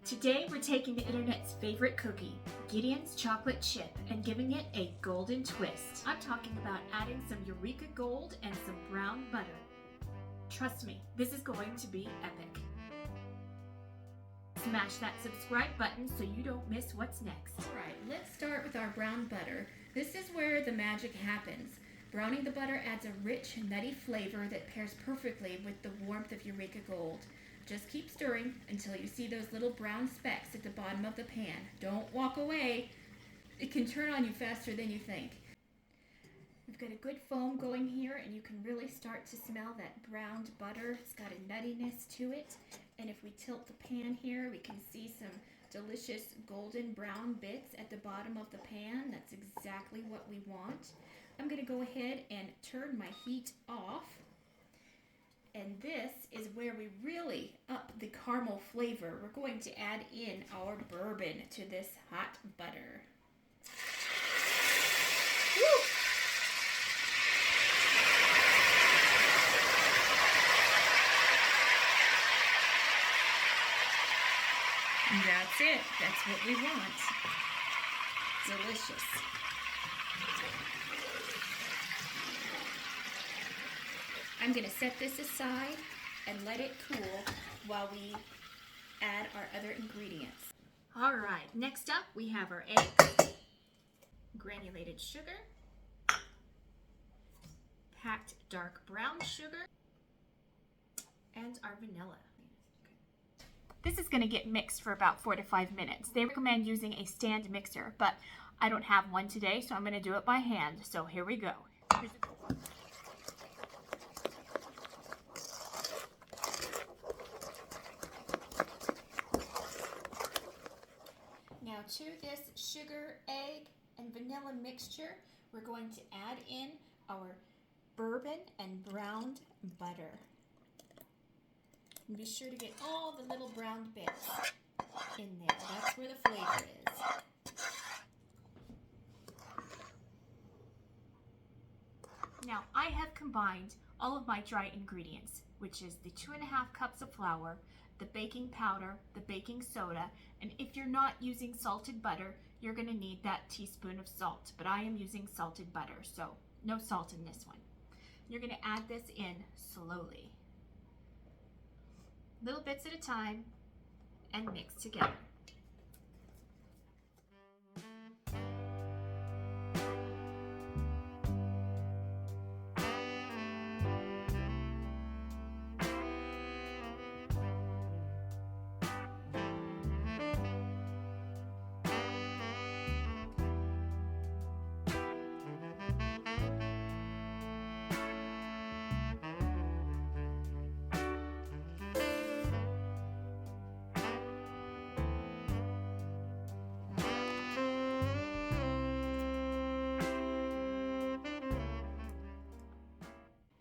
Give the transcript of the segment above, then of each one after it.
Today we're taking the internet's favorite cookie, Gideon's chocolate chip, and giving it a golden twist. I'm talking about adding some Eureka Gold and some brown butter. Trust me, this is going to be epic. Smash that subscribe button so you don't miss what's next. Alright, let's start with our brown butter. This is where the magic happens. Browning the butter adds a rich, nutty flavor that pairs perfectly with the warmth of Eureka Gold. Just keep stirring until you see those little brown specks at the bottom of the pan. Don't walk away. It can turn on you faster than you think. We've got a good foam going here, and you can really start to smell that browned butter. It's got a nuttiness to it. And if we tilt the pan here, we can see some delicious golden brown bits at the bottom of the pan. That's exactly what we want. I'm going to go ahead and turn my heat off. And this is where we really up the caramel flavor. We're going to add in our bourbon to this hot butter. Woo! And that's it. That's what we want. Delicious. I'm going to set this aside and let it cool while we add our other ingredients. All right, next up we have our eggs, granulated sugar, packed dark brown sugar, and our vanilla. This is going to get mixed for about 4 to 5 minutes. They recommend using a stand mixer, but I don't have one today, so I'm going to do it by hand. So here we go. Now to this sugar, egg, and vanilla mixture, we're going to add in our bourbon and browned butter. And be sure to get all the little brown bits in there. That's where the flavor is. Now I have combined all of my dry ingredients, which is the 2.5 cups of flour, the baking powder, the baking soda, and if you're not using salted butter, you're going to need that teaspoon of salt, but I am using salted butter, so no salt in this one. You're going to add this in slowly, little bits at a time, and mix together.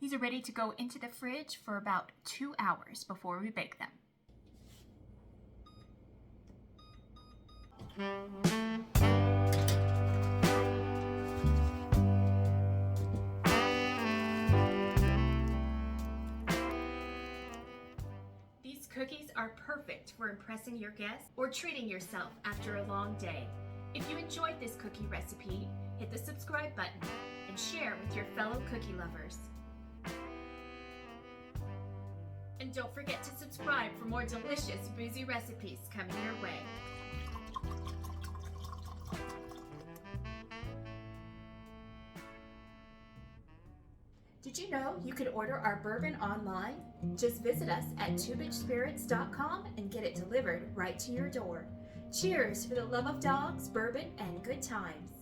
These are ready to go into the fridge for about 2 hours before we bake them. These cookies are perfect for impressing your guests or treating yourself after a long day. If you enjoyed this cookie recipe, hit the subscribe button and share with your fellow cookie lovers. And don't forget to subscribe for more delicious boozy recipes coming your way. Did you know you could order our bourbon online? Just visit us at tubitspirits.com and get it delivered right to your door. Cheers for the love of dogs, bourbon, and good times.